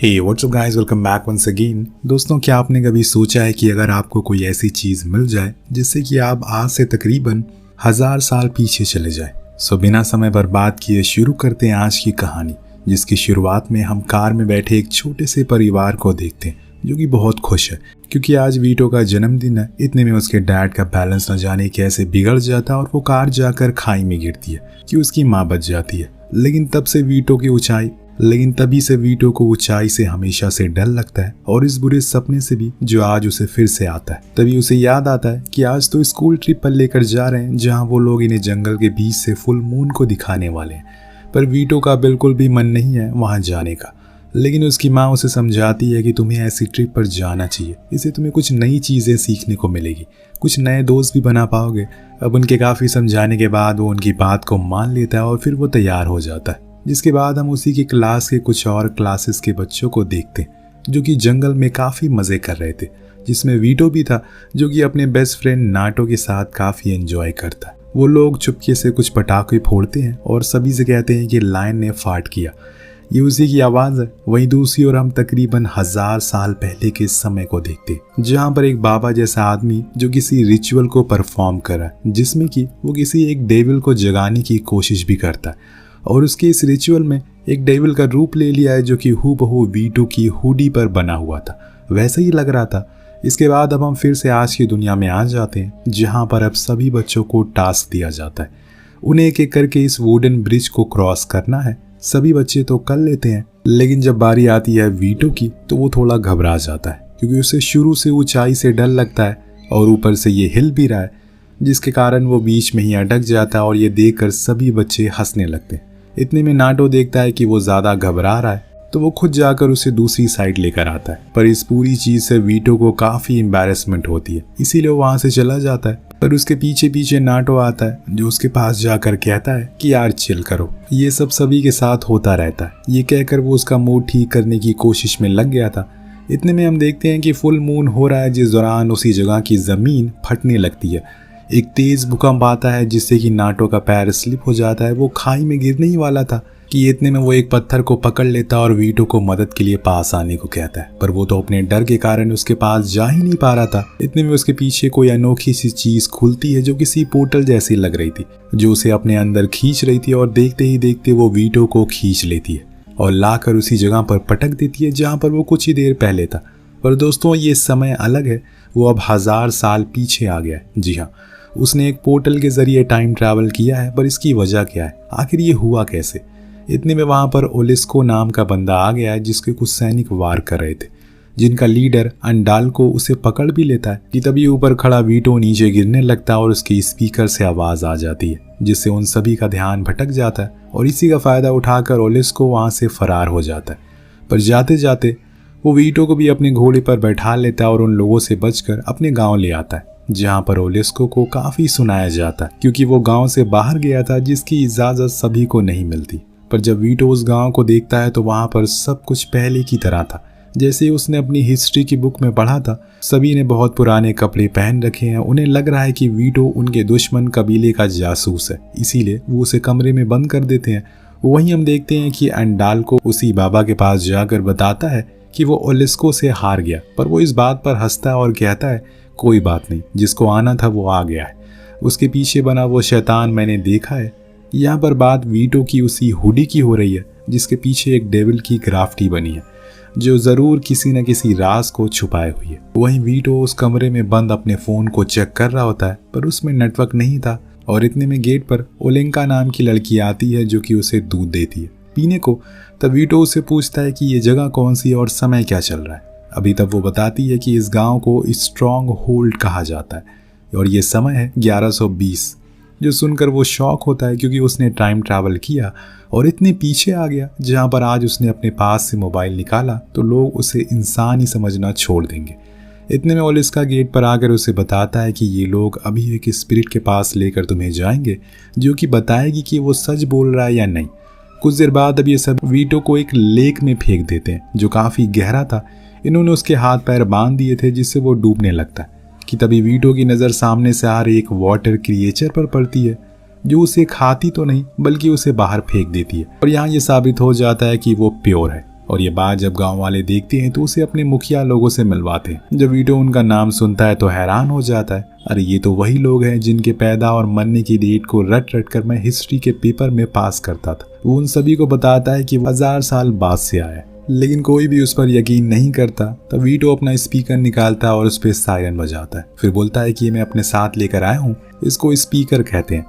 हे what's up guys, welcome back once again. दोस्तों, क्या आपने कभी सोचा है कि अगर आपको कोई ऐसी चीज़ मिल जाए जिससे कि आप आज से तकरीबन 1000 साल पीछे चले जाए। सो बिना समय बर्बाद किए शुरू करते हैं आज की कहानी, जिसकी शुरुआत में हम कार में बैठे एक छोटे से परिवार को देखते हैं जो कि बहुत खुश है क्योंकि आज वीटो का जन्मदिन है। इतने में उसके डैड का बैलेंस न जाने कैसे बिगड़ जाता है और वो कार जाकर खाई में गिरती है कि उसकी माँ बच जाती है। लेकिन तभी से वीटो को ऊंचाई से हमेशा से डर लगता है और इस बुरे सपने से भी जो आज उसे फिर से आता है। तभी उसे याद आता है कि आज तो स्कूल ट्रिप पर लेकर जा रहे हैं जहां वो लोग इन्हें जंगल के बीच से फुल मून को दिखाने वाले हैं। पर वीटो का बिल्कुल भी मन नहीं है वहां जाने का। लेकिन उसकी माँ उसे समझाती है कि तुम्हें ऐसी ट्रिप पर जाना चाहिए, इससे तुम्हें कुछ नई चीज़ें सीखने को मिलेगी, कुछ नए दोस्त भी बना पाओगे। अब उनके काफ़ी समझाने के बाद वो उनकी बात को मान लेता है और फिर वो तैयार हो जाता है। जिसके बाद हम उसी की क्लास के कुछ और क्लासेस के बच्चों को देखते हैं जो कि जंगल में काफ़ी मज़े कर रहे थे, जिसमें वीटो भी था जो कि अपने बेस्ट फ्रेंड नाटो के साथ काफ़ी एंजॉय करता है। वो लोग चुपके से कुछ पटाखे फोड़ते हैं और सभी से कहते हैं कि लायन ने फाट किया, ये उसी की आवाज़ है। वहीं दूसरी ओर हम तकरीबन 1000 साल पहले के समय को देखते हैं जहाँ पर एक बाबा जैसा आदमी जो किसी रिचुअल को परफॉर्म कर रहा है, जिसमें कि वो किसी एक डेविल को जगाने की कोशिश भी करता है और उसके इस रिचुअल में एक डेविल का रूप ले लिया है जो कि हूबहू वीटो की हुडी पर बना हुआ था, वैसा ही लग रहा था। इसके बाद अब हम फिर से आज की दुनिया में आ जाते हैं जहाँ पर अब सभी बच्चों को टास्क दिया जाता है, उन्हें एक एक करके इस वुडन ब्रिज को क्रॉस करना है। सभी बच्चे तो कर लेते हैं, लेकिन जब बारी आती है वीटो की तो वो थोड़ा घबरा जाता है क्योंकि उसे शुरू से ऊंचाई से डर लगता है और ऊपर से ये हिल भी रहा है, जिसके कारण वो बीच में ही अटक जाता है और ये देखकर सभी बच्चे हंसने लगते हैं। इतने में नाटो देखता है कि वो ज़्यादा घबरा रहा है तो वो खुद जाकर उसे दूसरी साइड लेकर आता है। पर इस पूरी चीज़ से वीटो को काफ़ी एम्बैरेसमेंट होती है, इसीलिए वो वहाँ से चला जाता है। पर उसके पीछे पीछे नाटो आता है जो उसके पास जाकर कहता है कि यार चिल करो, ये सब सभी के साथ होता रहता है। ये कहकर वो उसका मूड ठीक करने की कोशिश में लग गया था। इतने में हम देखते हैं कि फुल मून हो रहा है, जिस दौरान उसी जगह की ज़मीन फटने लगती है। एक तेज़ भूकंप आता है जिससे कि नाटो का पैर स्लिप हो जाता है। वो खाई में गिरने ही वाला था कि इतने में वो एक पत्थर को पकड़ लेता और वीटो को मदद के लिए पास आने को कहता है, पर वो तो अपने डर के कारण उसके पास जा ही नहीं पा रहा था। इतने में उसके पीछे कोई अनोखी सी चीज़ खुलती है जो किसी पोर्टल जैसी लग रही थी, जो उसे अपने अंदर खींच रही थी और देखते ही देखते वो वीटो को खींच लेती है और लाकर उसी जगह पर पटक देती है जहाँ पर वो कुछ ही देर पहले था। पर दोस्तों, ये समय अलग है, वो अब 1000 साल पीछे आ गया है। जी हाँ, उसने एक पोर्टल के जरिए टाइम ट्रैवल किया है, पर इसकी वजह क्या है, आखिर ये हुआ कैसे। इतने में वहाँ पर ओलिस्को नाम का बंदा आ गया है जिसके कुछ सैनिक वार कर रहे थे, जिनका लीडर अंडाल्को उसे पकड़ भी लेता है कि तभी ऊपर खड़ा वीटो नीचे गिरने लगता है और उसके स्पीकर से आवाज़ आ जाती है, जिससे उन सभी का ध्यान भटक जाता है और इसी का फ़ायदा उठाकर ओलिस्को वहाँ से फरार हो जाता है। पर जाते जाते वो वीटो को भी अपने घोड़े पर बैठा लेता है और उन लोगों से बचकर अपने गाँव ले आता है, जहाँ पर ओलिस्को को काफ़ी सुनाया जाता है क्योंकि वो गांव से बाहर गया था जिसकी इजाज़त सभी को नहीं मिलती। पर जब वीटो उस गांव को देखता है तो वहाँ पर सब कुछ पहले की तरह था, जैसे उसने अपनी हिस्ट्री की बुक में पढ़ा था। सभी ने बहुत पुराने कपड़े पहन रखे हैं, उन्हें लग रहा है कि वीटो उनके दुश्मन कबीले का जासूस है, इसीलिए वो उसे कमरे में बंद कर देते हैं। वहीं हम देखते हैं कि अंडाल्को उसी बाबा के पास जाकर बताता है कि वो ओलिस्को से हार गया, पर वो इस बात पर हंसता है और कहता है कोई बात नहीं, जिसको आना था वो आ गया है, उसके पीछे बना वो शैतान मैंने देखा है। यहाँ पर बात वीटो की उसी हुडी की हो रही है जिसके पीछे एक डेविल की ग्राफिटी बनी है, जो ज़रूर किसी न किसी राज को छुपाए हुई है। वहीं वीटो उस कमरे में बंद अपने फ़ोन को चेक कर रहा होता है, पर उसमें नेटवर्क नहीं था और इतने में गेट पर ओलेंका नाम की लड़की आती है जो कि उसे दूध देती है पीने को। तब वीटो उससे पूछता है कि ये जगह कौन सी है और समय क्या चल रहा है। अभी तब वो बताती है कि इस गांव को स्ट्रॉन्ग होल्ड कहा जाता है और ये समय है 1120। जो सुनकर वो शॉक होता है क्योंकि उसने टाइम ट्रैवल किया और इतने पीछे आ गया जहां पर आज उसने अपने पास से मोबाइल निकाला तो लोग उसे इंसान ही समझना छोड़ देंगे। इतने में ओलिस्का गेट पर आकर उसे बताता है कि ये लोग अभी एक स्पिरिट के पास लेकर तुम्हें जाएंगे जो कि बताएगी कि वो सच बोल रहा है या नहीं। कुछ देर बाद अब ये सब वीटो को एक लेक में फेंक देते हैं जो काफ़ी गहरा था। इन्होंने उसके हाथ पैर बांध दिए थे जिससे वो डूबने लगता है कि तभी वीटो की नज़र सामने से आ रही एक वाटर क्रिएचर पर पड़ती है जो उसे खाती तो नहीं बल्कि उसे बाहर फेंक देती है और यहाँ ये साबित हो जाता है कि वो प्योर है। और ये बात जब गांव वाले देखते हैं तो उसे अपने मुखिया लोगों से मिलवाते हैं। जब वीटो उनका नाम सुनता है तो हैरान हो जाता है, अरे ये तो वही लोग हैं जिनके पैदा और मरने की डेट को रट रट कर मैं हिस्ट्री के पेपर में पास करता था। वो उन सभी को बताता है कि 1000 साल बाद से आया है, लेकिन कोई भी उस पर यकीन नहीं करता। तब वीटो अपना स्पीकर निकालता है और उस पर सायरन बजाता है। फिर बोलता है कि ये मैं अपने साथ लेकर आया हूँ, इसको स्पीकर कहते हैं।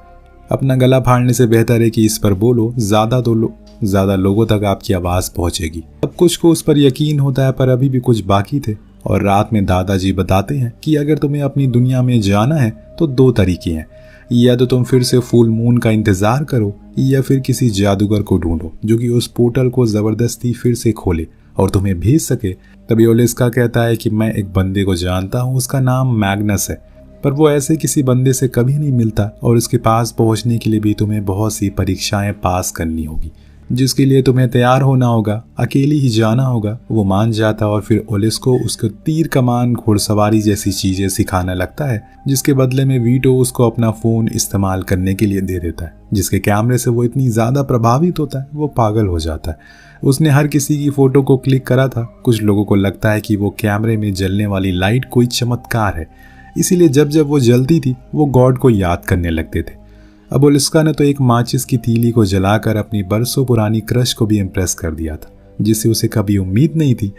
अपना गला फाड़ने से बेहतर है कि इस पर बोलो, ज्यादा लोगों तक आपकी आवाज पहुंचेगी। अब कुछ को उस पर यकीन होता है, पर अभी भी कुछ बाकी थे। और रात में दादाजी बताते हैं कि अगर तुम्हें अपनी दुनिया में जाना है तो 2 तरीके हैं, या तो तुम फिर से फुल मून का इंतजार करो या फिर किसी जादूगर को ढूंढो जो कि उस पोर्टल को जबरदस्ती फिर से खोले और तुम्हें भेज सके। तभी ओलेस्का कहता है कि मैं एक बंदे को जानता हूँ, उसका नाम मैग्नस है, पर वो ऐसे किसी बंदे से कभी नहीं मिलता और उसके पास पहुंचने के लिए भी तुम्हें बहुत सी परीक्षाएं पास करनी होगी, जिसके लिए तुम्हें तैयार होना होगा, अकेले ही जाना होगा। वो मान जाता और फिर ओलेस्को उसको तीर कमान घुड़सवारी जैसी चीजें सिखाने लगता है, जिसके बदले में वीटो उसको अपना फोन इस्तेमाल करने के लिए दे देता है, जिसके कैमरे से वो इतनी ज्यादा प्रभावित होता है वो पागल हो जाता है। उसने हर किसी की फोटो को क्लिक करा था। कुछ लोगों को लगता है कि वो कैमरे में जलने वाली लाइट कोई चमत्कार है, इसीलिए जब जब वो जलती थी वो गॉड को याद करने लगते थे। अब ओलेस्का ने तो एक माचिस की तीली को जलाकर अपनी बरसों पुरानी क्रश को भी इम्प्रेस कर दिया था, जिससे उसे कभी उम्मीद नहीं थी।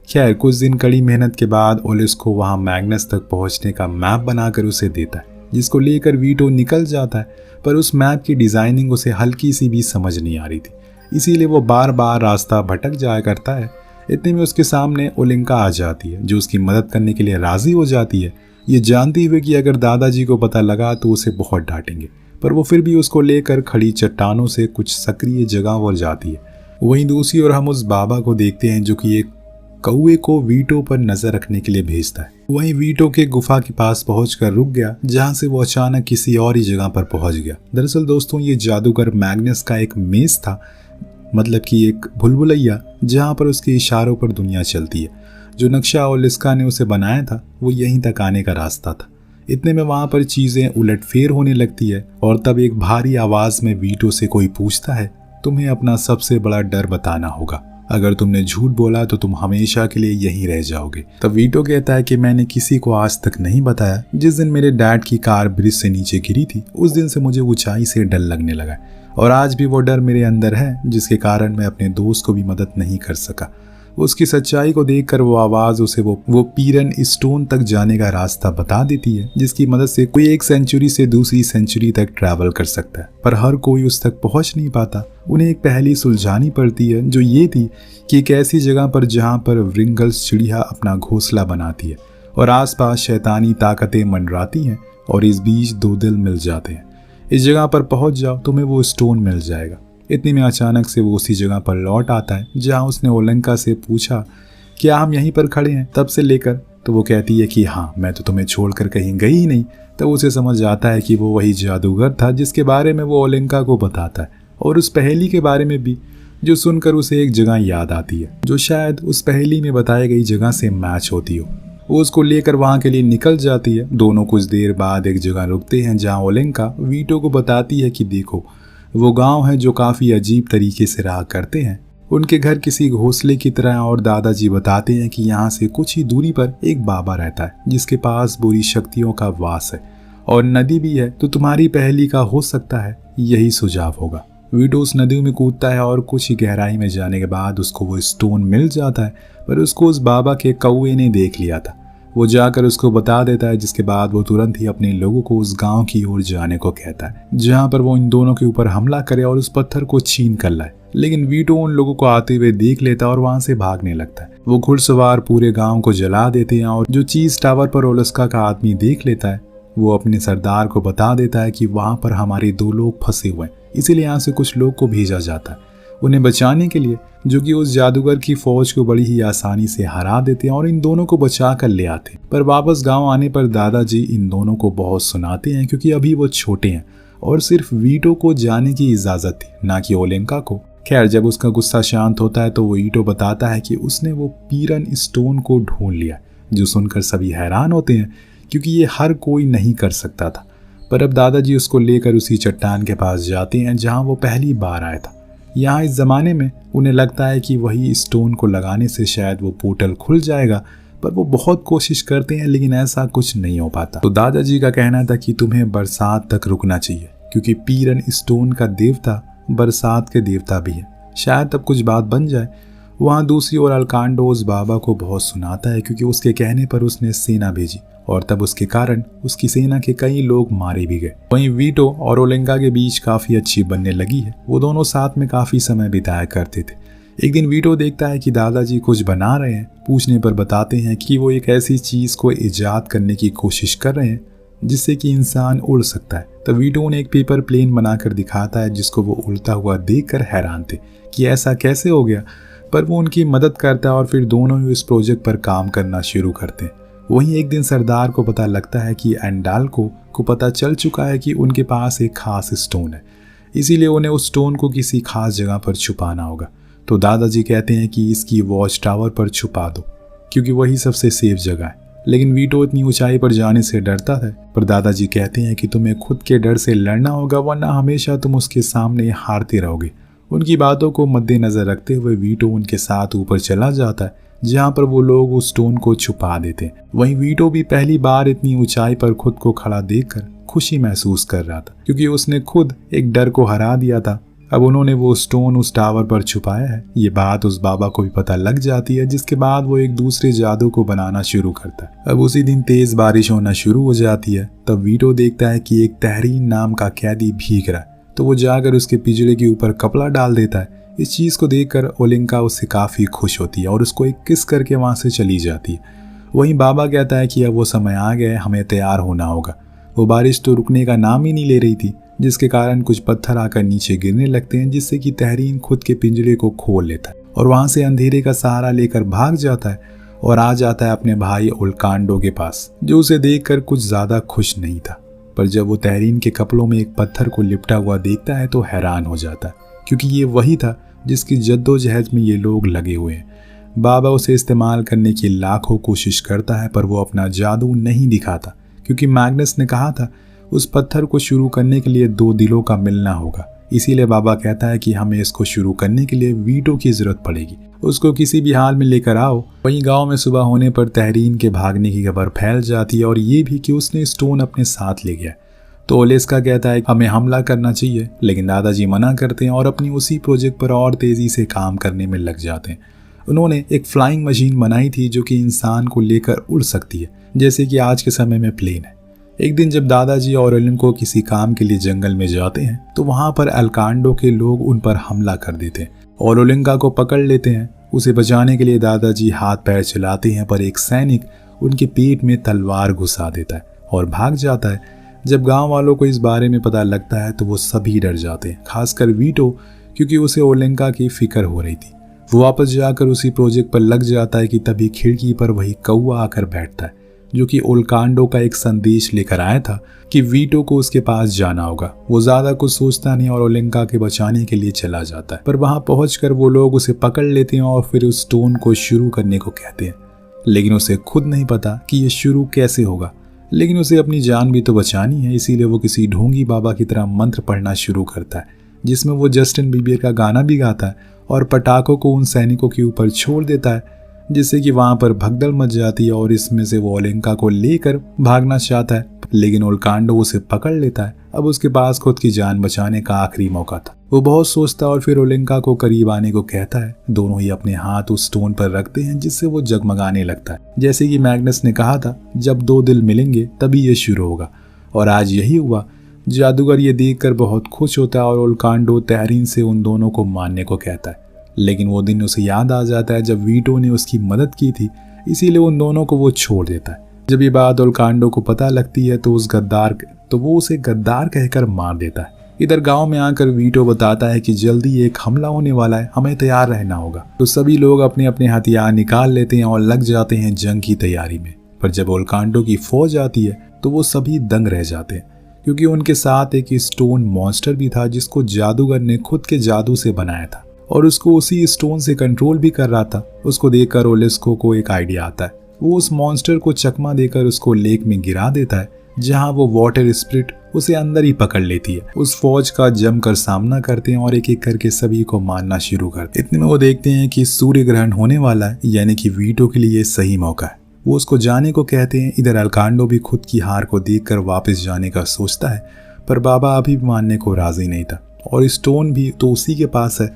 खैर, कुछ दिन कड़ी मेहनत के बाद ओलेस्को वहां मैग्नस तक पहुंचने का मैप बनाकर उसे देता है, जिसको लेकर वीटो निकल जाता है। पर उस मैप की डिजाइनिंग उसे हल्की सी भी समझ नहीं आ रही थी, इसीलिए वो बार बार रास्ता भटक जाया करता है। इतने में उसके सामने ओलेंका आ जाती है, जो उसकी मदद करने के लिए राजी हो जाती है, ये जानती हुए कि अगर दादाजी को पता लगा तो उसे बहुत डांटेंगे। पर वो फिर भी उसको लेकर खड़ी चट्टानों से कुछ सक्रिय जगह पर जाती है। वहीं दूसरी ओर हम उस बाबा को देखते हैं जो कि एक कौवे को वीटो पर नजर रखने के लिए भेजता है। वहीं वीटो के गुफा के पास पहुंचकर रुक गया, जहां से वो अचानक किसी और ही जगह पर पहुंच गया। दरअसल दोस्तों, ये जादूगर मैग्नस का एक मेज था, मतलब कि एक भुलभुलैया, जहां पर उसके इशारों पर दुनिया चलती है। जो नक्शा ओलेस्का ने उसे बनाया था वो यहीं तक आने का रास्ता था। इतने में वहां पर चीजें उलटफेर होने लगती है और तब एक भारी आवाज में वीटो से कोई पूछता है, तुम्हें अपना सबसे बड़ा डर बताना होगा, अगर तुमने झूठ बोला तो तुम हमेशा के लिए यहीं रह जाओगे। तब वीटो कहता है कि मैंने किसी को आज तक नहीं बताया। जिस दिन मेरे डैड की कार ब्रिज से नीचे गिरी थी, उस दिन से मुझे ऊंचाई से डर लगने लगा और आज भी वो डर मेरे अंदर है, जिसके कारण मैं अपने दोस्त को भी मदद नहीं कर सका। उसकी सच्चाई को देखकर वो आवाज उसे वो पीरन स्टोन तक जाने का रास्ता बता देती है, जिसकी मदद से कोई एक सेंचुरी से दूसरी सेंचुरी तक ट्रैवल कर सकता है, पर हर कोई उस तक पहुंच नहीं पाता। उन्हें एक पहेली सुलझानी पड़ती है, जो ये थी कि एक ऐसी जगह पर जहां पर व्रिंगल्स चिड़िया अपना घोंसला बनाती है और आसपास शैतानी ताकतें मंडराती हैं और इस बीच 2 दिल मिल जाते हैं। इस जगह पर पहुंच जाओ, तुम्हें वो स्टोन मिल जाएगा। इतने में अचानक से वो उसी जगह पर लौट आता है जहां उसने ओलेंका से पूछा, क्या हम यहीं पर खड़े हैं तब से लेकर? तो वो कहती है कि हाँ, मैं तो तुम्हें छोड़कर कहीं गई ही नहीं। तब उसे समझ आता है कि वो वही जादूगर था जिसके बारे में वो ओलेंका को बताता है, और उस पहेली के बारे में भी, जो सुनकर उसे एक जगह याद आती है जो शायद उस पहेली में बताई गई जगह से मैच होती हो। वो उसको लेकर वहां के लिए निकल जाती है। दोनों कुछ देर बाद एक जगह रुकते हैं जहाँ ओलेंका वीटो को बताती है कि देखो, वो गांव है जो काफी अजीब तरीके से रहा करते हैं। उनके घर किसी घोंसले की तरह, और दादाजी बताते हैं कि यहाँ से कुछ ही दूरी पर एक बाबा रहता है जिसके पास बुरी शक्तियों का वास है और नदी भी है, तो तुम्हारी पहेली का हो सकता है यही सुझाव होगा। वीटो उस नदी में कूदता है और कुछ ही गहराई में जाने के बाद उसको वो स्टोन मिल जाता है, पर उसको उस बाबा के कौवे ने देख लिया था। वो जाकर उसको बता देता है, जिसके बाद वो तुरंत ही अपने लोगों को उस गांव की ओर जाने को कहता है जहां पर वो इन दोनों के ऊपर हमला करे और उस पत्थर को छीन कर लाए। लेकिन वीटो उन लोगों को आते हुए देख लेता और वहां से भागने लगता है। वो घुड़सवार पूरे गांव को जला देते हैं और जो चीज टावर पर ओलेस्का का आदमी देख लेता है, वो अपने सरदार को बता देता है कि वहां पर हमारे 2 लोग फंसे हुए हैं, इसीलिए यहाँ से कुछ लोग को भेजा जाता है उन्हें बचाने के लिए, जो कि उस जादूगर की फौज को बड़ी ही आसानी से हरा देते हैं और इन दोनों को बचा कर ले आते हैं। पर वापस गांव आने पर दादाजी इन दोनों को बहुत सुनाते हैं, क्योंकि अभी वो छोटे हैं और सिर्फ वीटो को जाने की इजाजत थी, ना कि ओलेंका को। खैर, जब उसका गुस्सा शांत होता है तो वो वीटो बताता है कि उसने वो पीरन स्टोन को ढूंढ लिया, जो सुनकर सभी हैरान होते हैं क्योंकि ये हर कोई नहीं कर सकता था। पर अब दादाजी उसको लेकर उसी चट्टान के पास जाते हैं जहां वो पहली बार आया था। यहाँ इस जमाने में उन्हें लगता है कि वही स्टोन को लगाने से शायद वो पोर्टल खुल जाएगा, पर वो बहुत कोशिश करते हैं लेकिन ऐसा कुछ नहीं हो पाता। तो दादाजी का कहना था कि तुम्हें बरसात तक रुकना चाहिए, क्योंकि पीरन स्टोन का देवता बरसात के देवता भी है, शायद तब कुछ बात बन जाए। वहाँ दूसरी ओर अलकांडो उस बाबा को बहुत सुनाता है, क्योंकि उसके कहने पर उसने सेना भेजी और तब उसके कारण उसकी सेना के कई लोग मारे भी गए। वहीं वीटो और ओलेंका के बीच काफी अच्छी बनने लगी है, वो दोनों साथ में काफी समय बिताया करते थे। एक दिन वीटो देखता है कि दादाजी कुछ बना रहे हैं, पूछने पर बताते हैं कि वो एक ऐसी चीज को इजाद करने की कोशिश कर रहे हैं जिससे कि इंसान उड़ सकता है। तो वीटो उन्हें एक पेपर प्लेन बनाकर दिखाता है, जिसको वो उड़ता हुआ देखकर हैरान थे कि ऐसा कैसे हो गया, पर वो उनकी मदद करता है और फिर दोनों ही इस प्रोजेक्ट पर काम करना शुरू करते हैं। वहीं एक दिन सरदार को पता लगता है कि एंडाल्को को पता चल चुका है कि उनके पास एक खास स्टोन है, इसीलिए उन्हें उस स्टोन को किसी खास जगह पर छुपाना होगा। तो दादाजी कहते हैं कि इसकी वॉच टावर पर छुपा दो, क्योंकि वही सबसे सेफ जगह है। लेकिन वीटो इतनी ऊंचाई पर जाने से डरता है, पर दादाजी कहते हैं कि तुम्हें खुद के डर से लड़ना होगा, वरना हमेशा तुम उसके सामने हारते रहोगे। उनकी बातों को मद्देनजर रखते हुए वीटो उनके साथ ऊपर चला जाता है, जहाँ पर वो लोग उस स्टोन को छुपा देते हैं। वहीं वीटो भी पहली बार इतनी ऊंचाई पर खुद को खड़ा देखकर खुशी महसूस कर रहा था, क्योंकि उसने खुद एक डर को हरा दिया था। अब उन्होंने वो स्टोन उस टावर पर छुपाया है, ये बात उस बाबा को भी पता लग जाती है, जिसके बाद वो एक दूसरे जादू को बनाना शुरू करता है। अब उसी दिन तेज बारिश होना शुरू हो जाती है। तब वीटो देखता है कि एक तहरीन नाम का कैदी भीग रहा है, तो वो जाकर उसके पिंजरे के ऊपर कपड़ा डाल देता है। इस चीज को देखकर ओलेंका उससे काफी खुश होती है और उसको एक किस करके वहां से चली जाती है। वहीं बाबा कहता है कि अब वो समय आ गया है, हमें तैयार होना होगा। वो बारिश तो रुकने का नाम ही नहीं ले रही थी, जिसके कारण कुछ पत्थर आकर नीचे गिरने लगते हैं, जिससे कि तहरीन खुद के पिंजरे को खोल लेता है और वहां से अंधेरे का सहारा लेकर भाग जाता है और आ जाता है अपने भाई ओलकांडो के पास, जो उसे देखकर कुछ ज्यादा खुश नहीं था। पर जब वो तहरीन के कपड़ों में एक पत्थर को लिपटा हुआ देखता है तो हैरान हो जाता है, क्योंकि ये वही था जिसकी जद्दोजहद में ये लोग लगे हुए हैं। बाबा उसे इस्तेमाल करने की लाखों कोशिश करता है, पर वो अपना जादू नहीं दिखाता, क्योंकि मैग्नस ने कहा था उस पत्थर को शुरू करने के लिए 2 दिलों का मिलना होगा। इसीलिए बाबा कहता है कि हमें इसको शुरू करने के लिए वीटो की जरूरत पड़ेगी, उसको किसी भी हाल में लेकर आओ। वहीं गांव में सुबह होने पर तहरीन के भागने की खबर फैल जाती है और ये भी कि उसने स्टोन अपने साथ ले गया। तो ओलेस्का कहता है हमें हमला करना चाहिए, लेकिन दादाजी मना करते हैं और अपनी उसी प्रोजेक्ट पर और तेजी से काम करने में लग जाते हैं। उन्होंने एक फ्लाइंग मशीन बनाई थी जो कि इंसान को लेकर उड़ सकती है, जैसे कि आज के समय में प्लेन है। एक दिन जब दादाजी और ओलेंको किसी काम के लिए जंगल में जाते हैं तो वहां पर अलकांडो के लोग उन पर हमला कर देते हैं और ओलेंका को पकड़ लेते हैं। उसे बचाने के लिए दादाजी हाथ पैर चलाते हैं, पर एक सैनिक उनके पेट में तलवार घुसा देता है और भाग जाता है। जब गांव वालों को इस बारे में पता लगता है तो वो सभी डर जाते हैं, खासकर वीटो, क्योंकि उसे ओलेंका की फिक्र हो रही थी। वो वापस जाकर उसी प्रोजेक्ट पर लग जाता है कि तभी खिड़की पर वही कौवा आकर बैठता है, जो कि ओलकांडो का एक संदेश लेकर आया था कि वीटो को उसके पास जाना होगा। वो ज्यादा कुछ सोचता नहीं और ओलेंका के बचाने के लिए चला जाता है, पर वहां पहुंचकर वो लोग उसे पकड़ लेते हैं और फिर उस स्टोन को शुरू करने को कहते हैं। लेकिन उसे खुद नहीं पता कि ये शुरू कैसे होगा, लेकिन उसे अपनी जान भी तो बचानी है, इसीलिए वो किसी ढोंगी बाबा की तरह मंत्र पढ़ना शुरू करता है, जिसमें वो जस्टिन बीबियर का गाना भी गाता है और पटाखों को उन सैनिकों के ऊपर छोड़ देता है, जिससे कि वहां पर भगदड़ मच जाती है और इसमें से वो ओलेंका को लेकर भागना चाहता है, लेकिन ओलकांडो उसे पकड़ लेता है। अब उसके पास खुद की जान बचाने का आखिरी मौका था। वो बहुत सोचता और फिर ओलेंका को करीब आने को कहता है। दोनों ही अपने हाथ उस स्टोन पर रखते हैं, जिससे वो जगमगाने लगता है। जैसे कि मैग्नस ने कहा था, जब 2 दिल मिलेंगे तभी ये शुरू होगा, और आज यही हुआ। जादूगर ये देखकर बहुत खुश होता है और ओलकांडो तहरीन से उन दोनों को मारने को कहता है, लेकिन वो दिन उसे याद आ जाता है जब वीटो ने उसकी मदद की थी, इसीलिए उन दोनों को वो छोड़ देता है। जब ये बात ओलकांडो को पता लगती है तो वो उसे गद्दार कहकर मार देता है। इधर गांव में आकर वीटो बताता है कि जल्दी एक हमला होने वाला है, हमें तैयार रहना होगा। तो सभी लोग अपने अपने हथियार निकाल लेते हैं और लग जाते हैं जंग की तैयारी में। पर जब ओलकांडो की फौज आती है तो वो सभी दंग रह जाते हैं, क्योंकि उनके साथ एक स्टोन मॉन्स्टर भी था जिसको जादूगर ने खुद के जादू से बनाया था और उसको उसी स्टोन से कंट्रोल भी कर रहा था। उसको देखकर ओलेस्को को एक आइडिया आता है वो उस मॉन्स्टर को चकमा देकर उसको लेक में गिरा देता है, जहां वो वाटर स्पिरिट उसे अंदर ही पकड़ लेती है। उस फौज का जमकर सामना करते हैं और एक एक करके सभी को मारना शुरू करते हैं। इतने में वो देखते हैं कि सूर्य ग्रहण होने वाला है, यानी कि वीटो के लिए सही मौका है। वो उसको जाने को कहते हैं। इधर अल्कांडो भी खुद की हार को देखकर वापस जाने का सोचता है, पर बाबा अभी भी मानने को राजी नहीं था और स्टोन भी तो उसी के पास है।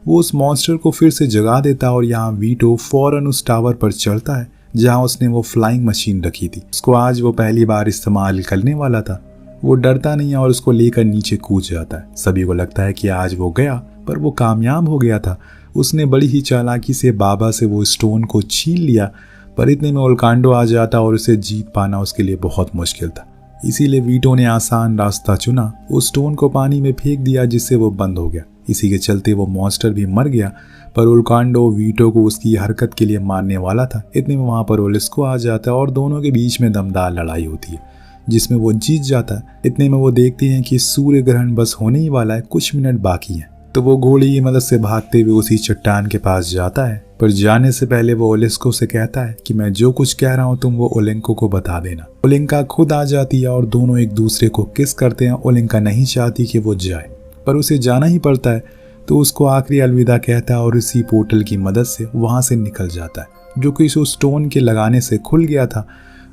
वो उस मॉन्स्टर को फिर से जगा देता है और यहाँ वीटो फौरन उस टावर पर चढ़ता है जहाँ उसने वो फ्लाइंग मशीन रखी थी। उसको आज वो पहली बार इस्तेमाल करने वाला था। वो डरता नहीं है और उसको लेकर नीचे कूद जाता है। सभी को लगता है कि आज वो गया, पर वो कामयाब हो गया था। उसने बड़ी ही चालाकी से बाबा से वो स्टोन को छीन लिया, पर इतने में अल्कांडो आ जाता और उसे जीत पाना उसके लिए बहुत मुश्किल था। इसीलिए वीटो ने आसान रास्ता चुना, उस स्टोन को पानी में फेंक दिया जिससे वो बंद हो गया। इसी के चलते वो मॉन्स्टर भी मर गया, पर अल्कांडो वीटो को उसकी हरकत के लिए मारने वाला था। इतने में वहाँ पर ओलिस्को आ जाता है और दोनों के बीच में दमदार लड़ाई होती है, जिसमें वो जीत जाता है। इतने में वो देखते हैं कि सूर्य ग्रहण बस होने ही वाला है, कुछ मिनट बाकी हैं। तो वो घोड़े की मदद से भागते हुए उसी चट्टान के पास जाता है, पर जाने से पहले वो ओलिस्को से कहता है कि मैं जो कुछ कह रहा हूँ तुम वो ओलेंको को बता देना। ओलेंका खुद आ जाती है और दोनों एक दूसरे को किस करते हैं। ओलेंका नहीं चाहती कि वो जाए, पर उसे जाना ही पड़ता है, तो उसको आखिरी अलविदा कहता है और इसी पोर्टल की मदद से वहाँ से निकल जाता है, जो कि उस स्टोन के लगाने से खुल गया था।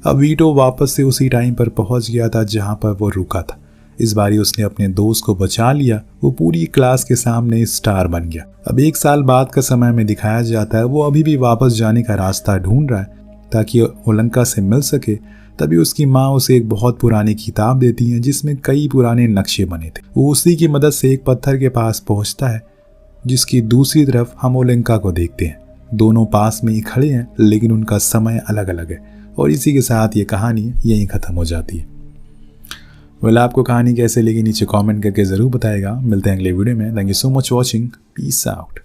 अब वीटो वापस से उसी टाइम पर पहुँच गया था जहाँ पर वो रुका था। इस बारी उसने अपने दोस्त को बचा लिया। वो पूरी क्लास के सामने स्टार बन गया। अब 1 साल बाद का समय में दिखाया जाता है वो अभी भी वापस जाने का रास्ता ढूंढ रहा है ताकि ओलंका से मिल सके। तभी उसकी माँ उसे एक बहुत पुरानी किताब देती है जिसमें कई पुराने नक्शे बने थे। वो उसी की मदद से एक पत्थर के पास पहुंचता है, जिसकी दूसरी तरफ हम ओलंका को देखते हैं। दोनों पास में ही खड़े हैं, लेकिन उनका समय अलग अलग है। और इसी के साथ ये कहानी यहीं ख़त्म हो जाती है। आपको कहानी कैसे लगी नीचे कमेंट करके ज़रूर बताएगा। मिलते हैं अगले वीडियो में। Thank you so much watching. Peace out.